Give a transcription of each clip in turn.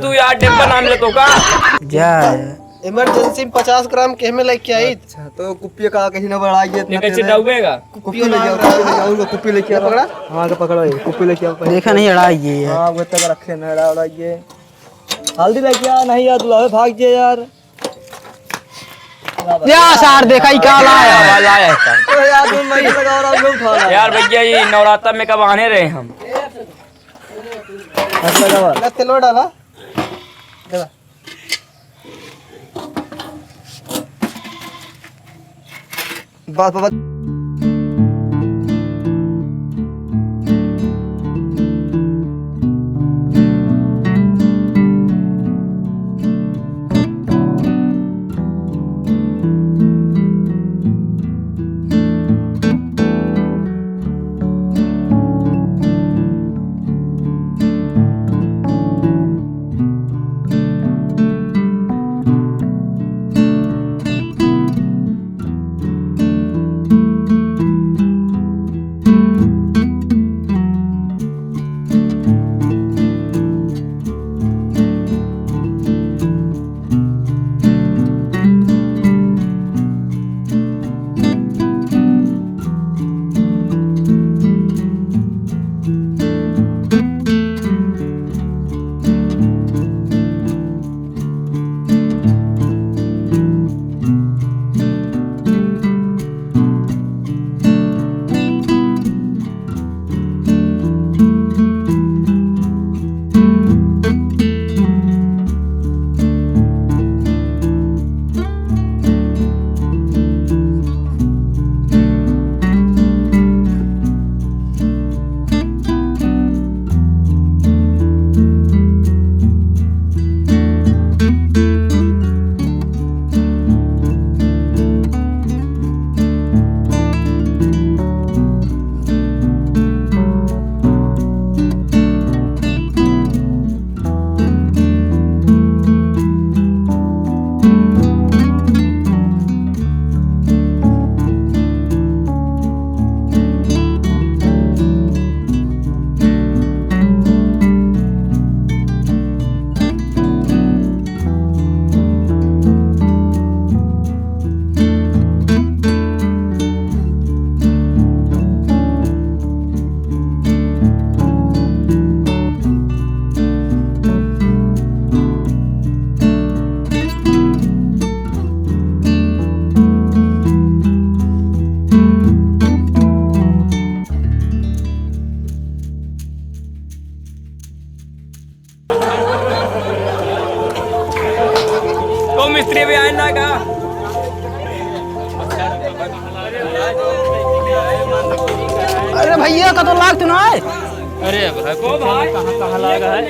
तू यार डिब्बा नाम ले तो का जा इमरजेंसी में 50 ग्राम के में लेके आई। अच्छा तो कुप्पी का कहीं ना बढ़ाइए ये कैसे डूबेगा? कुप्पी ले जाओ कुप्पी लेके आओ पकड़ा हां का पकड़ो कुप्पी लेके आओ देखा नहीं अड़ाइए यार। हां वो तक रखे ना अड़ाइए हल्दी लेके आ नहीं यार दुल्हा भाग जे यार या सार देखा ही का लाया लाया था तो यार तुम मैं लगा और लोग उठा ला यार भैया ये नवरात्र में कब आने रहे हम? अच्छा लगा ना तेल डाला बात बात तो मिस्त्री भी आए ना का? अरे भैया का तो लाग तू ना है। अरे भाई को भाई कहाँ लगा है?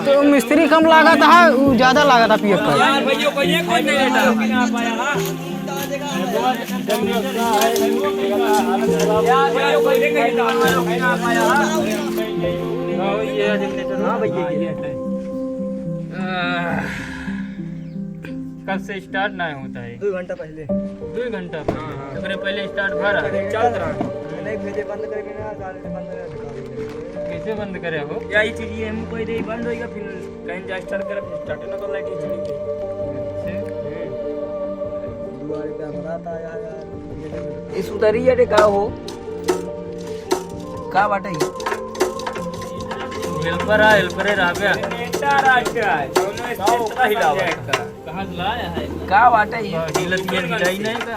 तो मिस्त्री कम लागत है वो ज्यादा लागत है पिए का। यार भैया को ये कौन नहीं लेता? यार भैया को ये कहीं ना पाया ये हां भैया कब से स्टार्ट ना होता है? 2 घंटा पहले 2 घंटा पहले स्टार्ट भरा चल रहा नहीं भेजे बंद करके ना गाड़ी बंद कर कैसे बंद करे हो? यही चीज ये हम कोई दे बंद होएगा फिर कहीं जा स्टार्ट करे फिर स्टार्ट ना कर लाइट चली गई दुआरे का बनाता यार इस उतरी है का हो का बाटे हेल्पर रहा गया नेटर आटा दोनों स्टेट का हिलावा कहां से लाया है का बाटे ये हिलत गिर गिराई नहीं का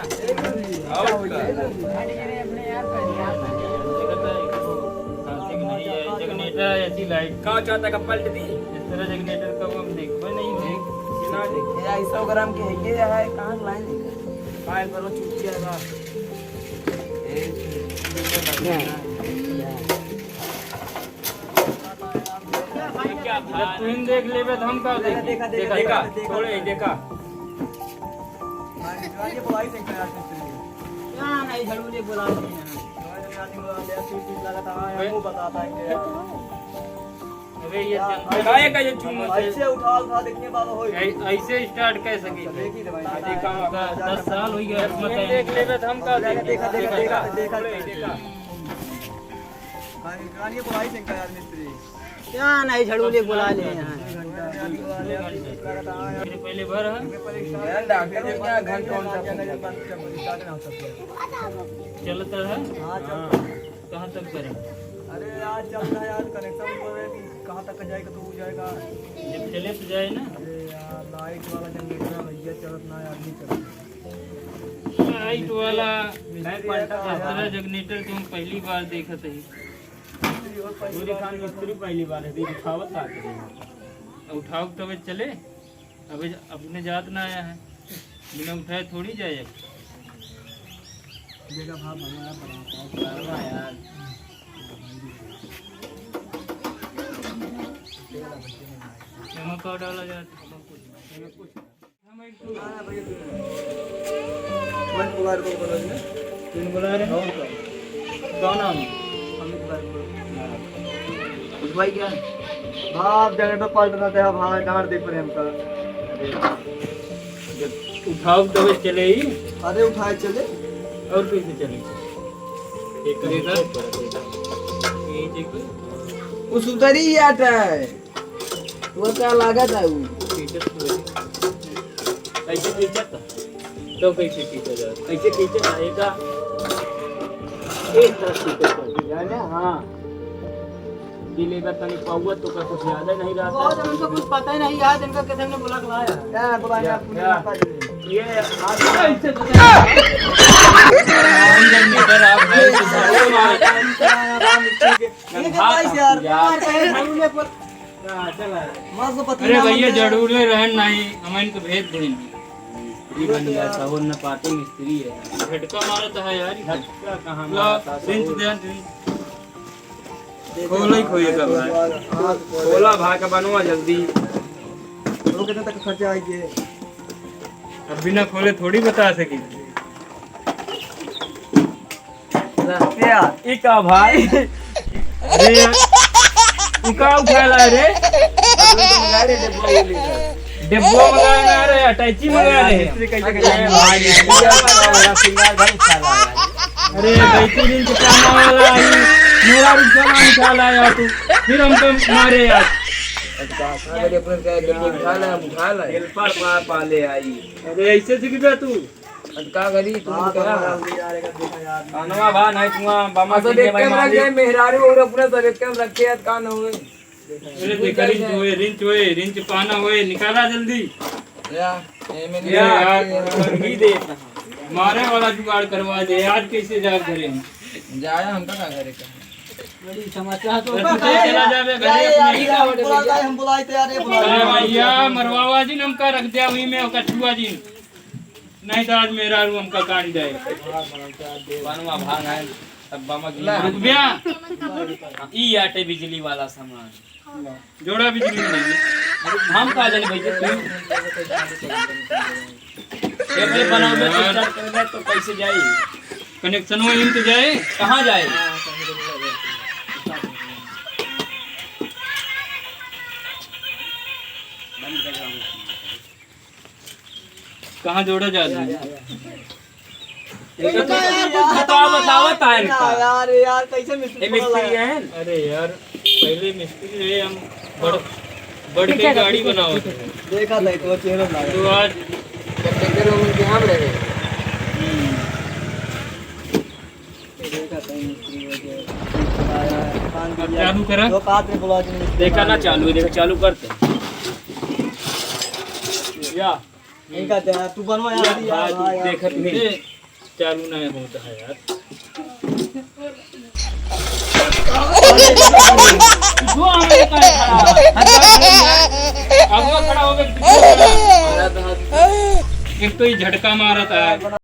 जगनेटर ऐसी लाइट का चाहता का पलट दी इस तरह जगनेटर का हम देखबे नहीं देख बिना देख ये 100 ग्राम के है ये है कहां लाइन लेकर फाइल पर चुटिया का तू देख लेबे तो हम का देखा थोड़े देखा ये बुलाई से यार हां नहीं झड़ूले बुला वो बताता है अबे ये काहे का ये चुम्मा ऐसे उठा उठा देखने वाला हो ऐसे स्टार्ट कर सके देखा 10 साल हो गया इसमें देख लेबे तो हम का देखा देखा देखा देखा देखा गाड़ी बुलाई से यार मिस्त्री क्या नहीं झड़ूले बुला ले यहाँ। पहले भर है चलता है। कहाँ तक करें? अरे यार चल रहा है यार, कनेक्शन कहाँ तक जाएगा तो हो जाएगा। जब चले तो जाए ना। अरे यार लाइट वाला जनरेटर है भैया, चलत ना यार नहीं चलत। लाइट वाला जनरेटर तुम पहली बार देखा थे। पूरी खान मिस्त्री पहली बार है उठावत आके उठाओ तब चले। अबे अपने जात ना आया है, बिना उठाए थोड़ी जाए। जगह भाव बनाया यार नमक और डाला जाता है। तीन बुला रहे कौन नाम है? उस भाई क्या भाव जनरेटर पलट रहा था भाव कहाँ देख रहे हमका। जब उठाओ तब चले ही। अरे उठाए चले और कैसे चले? एक इधर एक उस उधर ही आता है वो क्या लागत है वो कैसे टीचर था तो कैसे टीचर जा कैसे टीचर आएगा एक तरफ टीचर जाने। हाँ दिलेगा तनी पाऊआ तो का कुछ याद नहीं रहता। बहुत उनको कुछ पता ही नहीं याद इनका किसी ने बुला के लाया। क्या बुलाया ये आज कैसे अरे भैया जरूर रहन नहीं हम इनको भेज दें। बन गया सावन न पाते मिस्त्री है झटका मारता है यार। झटका कहाँ मारता खोला ही खोएगा भाई। खोला भाई का बनवा जल्दी। वो कितने तक खर्चा आएगी? अब बिना खोले थोड़ी बता सके। क्या इका भाई अरे इका उठाला रे डिब्बो मंगाना रे अटैची मंगा रे। अरे बैठी दिन के काम वाला आई मेरा भी सामान उठा लाया तू फिर हमको मारे यार। पाले आई अरे ऐसे सीख गया तू का करी तुम क्या कानवा भा नहीं तुम बामा तो देख के रख गए मेहरारू और अपने सब देख के रखे हैं कान हुए। अरे देख रिंच पाना होए निकाला जल्दी या मैंने यार ही दे मारे वाला जुगाड़ करवा दे। आज कैसे जा घरे हम जाया हमका का करेगा बड़ी समाचार तो चला जावे घरे अपने। हम बुलाए थे यार, ये अरे भैया मरवावा जी हमका रख दिया हुई में और कछुआ जी नहीं तो आज मेरा रूम हमका काट जाए। बनवा भाग है अब बामा रुपया ई आटे बिजली वाला सामान जोड़ा बिजली नहीं हम का जाने भैया तू बनाओगे तो स्टार्ट करेगा तो कैसे जाए कनेक्शन में इन तो जाए कहाँ जाए। कहाँ जोड़ा जाता है बतावत है यार यार कैसे मिस्त्री है। अरे यार पहले मिस्त्री है हम बड़ के गाड़ी बनाओ देखा नहीं तो चेहरा लगा तो आज टेक्टर में के हम रहे देखा नहीं मिस्त्री अब चालू करा दो कात में बुला के देखा ना चालू है देखा चालू करते या नहीं कहते हैं तू बनवा यार यार देखत नहीं चालू नहीं होता है यार। जो हमें खड़ा हो गया एक तो ये झटका मारता है।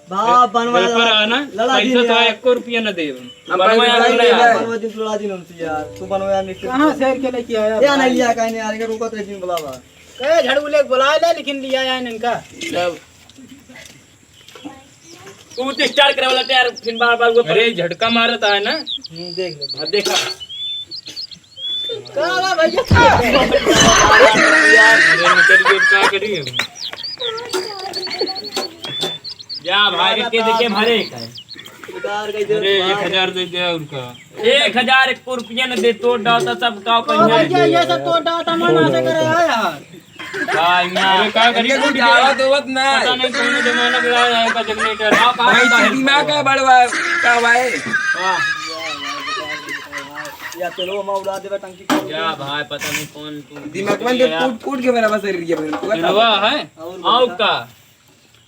बाप बनवा घर पर आना, लड़ा दी पैसा तो यार। 1 रुपया न दे। हम बनवाया नहीं बनवा यार। दिन लड़ा दी हमसे यार, तू बनवा मिस्त्री कहाँ शहर के लेके आया क्या नहीं लिया कहने यार के रुको तो एक दिन बुलावा। कहे झाड़ू ले बुलाया ले, लेकिन लिया है इनका। सब तू तो स्टार्ट करे वाला यार, फिर बार-बार वो अरे झटका मारता है ना, देख ले। हाँ, देखा कहा भैया अरे निकल के क्या करिए। जा भाई के देखे भरे का है। उधार कैसे अरे 1000 दे दिया उनका। 1000 एक रुपया न दे तो डाटा सब का भैया ये सब तो डाटा मना से करे है यार। अरे क्या करिए, कुछ दावत होवत ना पता नहीं कौन जमाना में आया का जनरेटर। भाई दिमाग का बड़वा का भाई। या चलो हम उड़ा देबे टंकी को। क्या भाई पता नहीं कौन तू दिमाग में जो कूट के मेरा बस रही है रवा है। आओ का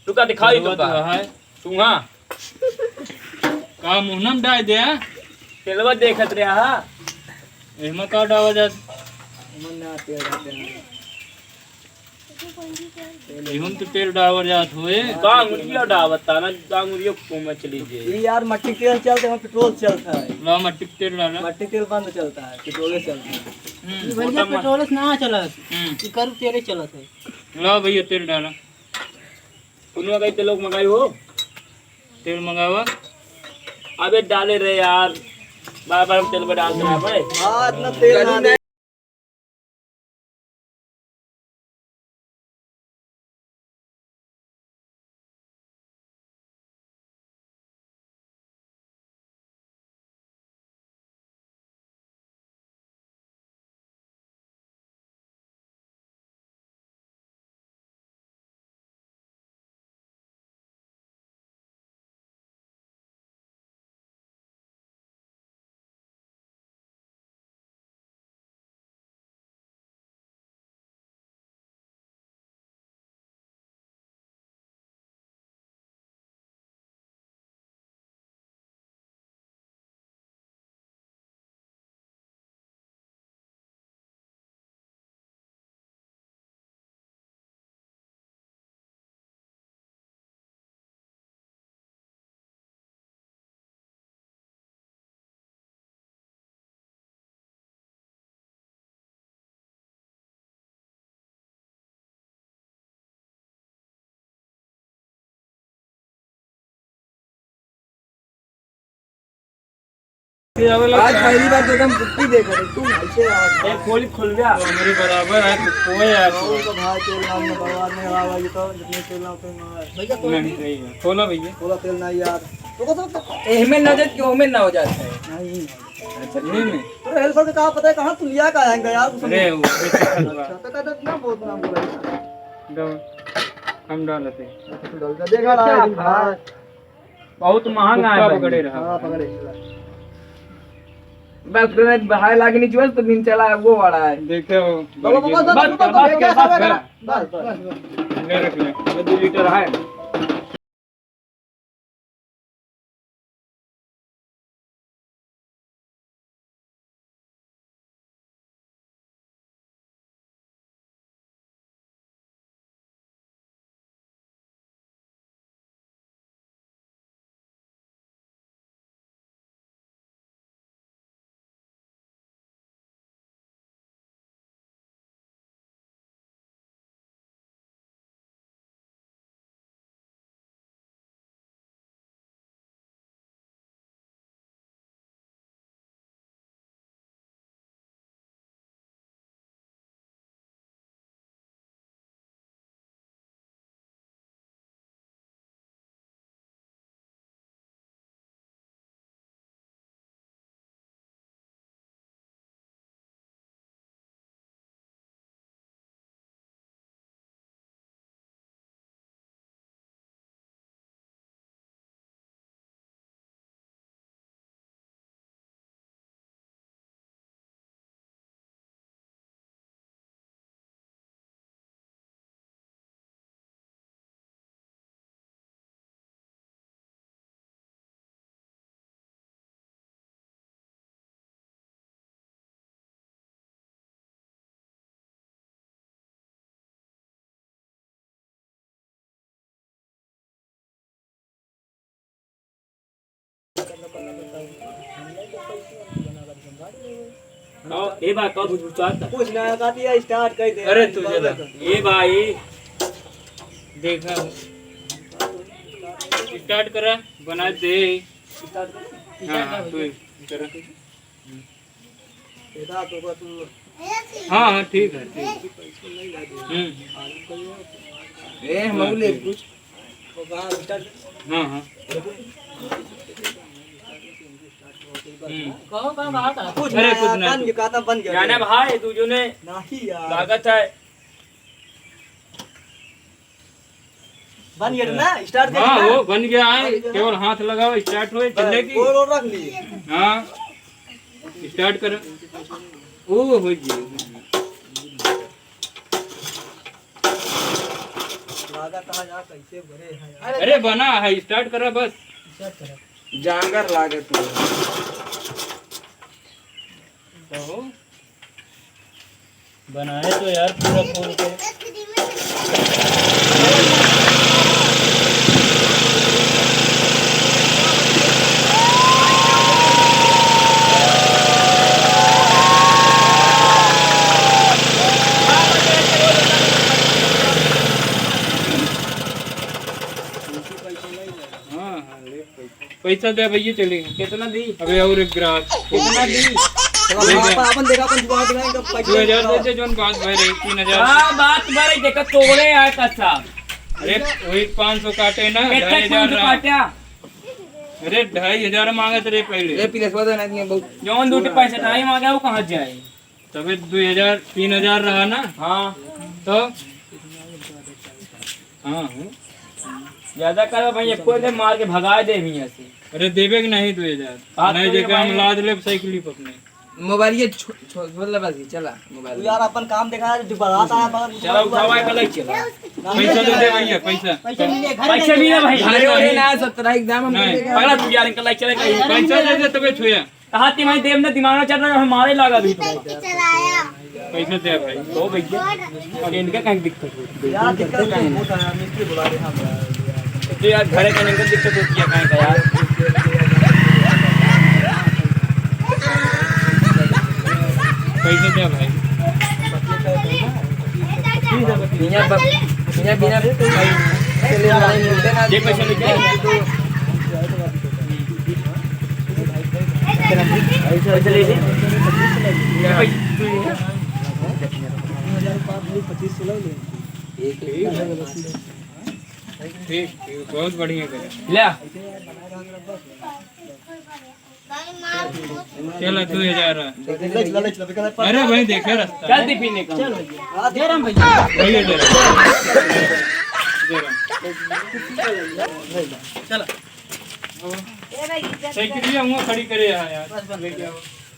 तू का दिखाई रवा तो का है तू हां का मुहनम डाल दे। तेलवा देखत रे हा एमा का डावा जा मन ना तेल जाते हैं। एहम तो तेल डावर जात होए। गांगुरिया डावता ना गांगुरिया को में चली जे। ये यार मट्टी तेल चलते हैं, पेट्रोल चलता है। ला मट्टी के तेल डाला। मट्टी तेल बंद चलता है, पेट्रोल चलता है। भैया पेट्रोल से ना चलत, ई करू तेरे चलत है। ला भैया तेल डाला। कुनवा गई ते लोग मंगाई हो तेल मंगावा। अबे डाले रे यार, बार-बार तेल में डालते रहा भाई। हां इतना तेल ना दे। आज पहली बार तो हम कुत्ती देख रहे तू ऐसे आवाज एक खोली खुल गया मेरे बराबर है तो कोई यार तो भाई तेल नाम में बर्बाद नहीं रहा ये तो जितने तेल नाम पे ना है। भैया कोई नहीं सही है। खोलो भैया। थोड़ा तेल नहीं यार तो एहमे ना जात क्यों में ना हो जाता है। नहीं अच्छा नहीं में। तो हेल्पर से कहा पता है कहां तू लिया का आएगा यार तू अरे वो तो कहता ना बहुत नाम बोला दो हम डालते। देखा रहा है भाई बहुत महंगा है पकड़े रहा। हां पकड़े बस तुम्हें बाहर लागे नहीं चाहिए तो दिन चला है वो वाला है। देखे वो बाबा बाबा बस ले रख ले। 2 लीटर है। ए बा कब बुझाता कुछ नया का दिया स्टार्ट कर दे। अरे तू जरा ए भाई देखा स्टार्ट करा बना दे। हाँ तू करा। बेटा तो बस तू हाँ हाँ ठीक है ठीक। ए मौले कुछ तो कहां स्टार्ट। हाँ हाँ कहो कहाँ बात है। कुछ अरे नया कुछ नहीं। बन गया का बन गया। जाना भाई तू जो ने नहीं यार लागत है बन गया ना स्टार्ट कर। हाँ वो बन गया है, केवल हाथ लगाओ स्टार्ट हुए चलेगी। और रख लिए हाँ स्टार्ट करो। ओ हो गई। लागत है यार कैसे भरे हैं यार। अरे बना है स्टार्ट करा बस। जांगर लागत है। तो बनाए तो यार पूरा खोल के। हाँ हाँ ले पैसा दे भैया चलेगा। कितना दी अबे और एक ग्राहक कितना दी अपन देखा अपन जुगाड़ बनाएंगे तो पैसे 2000 दे जोन बात भाई रही 3000। हां बात बारे देखा तोड़े आए कच्चा अरे वही 500 काटे ना कितना 2500 रहा। काटा अरे 2500 मांगे रे पहले पीले स्वाद ना दिए बहुत। जौन दूटे पैसे टाई मांगे वो कहां जाए। तबे 2000 3000 रहा ना। हां तो हाँ हाँ। ज्यादा करो भाई एको दे मार के भगा दे भैया से। अरे देवे कि नहीं 2000 बात नहीं तो देखे ये हम भाई- लाद ले साइकिल पर अपने। मोबाइल ये छोड़ बस चला मोबाइल यार अपन काम देखा है बारात आया मगर चलो उठावा के लग चला पैसा दे दे भैया पैसा। पैसे भी ना भाई अरे ओरे ना 17 एग्जाम हम नहीं। पगला तू यार इनका लग चले कहीं पैसा दे दे तबे छुया। कहा ती भाई देव ने दिमाग में चल रहा है हमारे लगा भी तो पैसा दे भाई। तो भैया और इनका कहीं दिक्कत होती यार दिक्कत नहीं होता है मिस्त्री बुला रहे हम यार। तो यार घरे का इनका दिक्कत होती है कहीं का यार। पैसा दे भाई। बिना बिना चले वाले मिलते ना ये पैसे लेके पैसे ले ले ठीक ठीक बहुत बढ़िया करे। ले चलो 2000। चल अरे भाई देखे रास्ता चल दी पीने का दे रहा भैया। भैया दे चल साइकिल खड़ी करे यहाँ यार लेके आओ।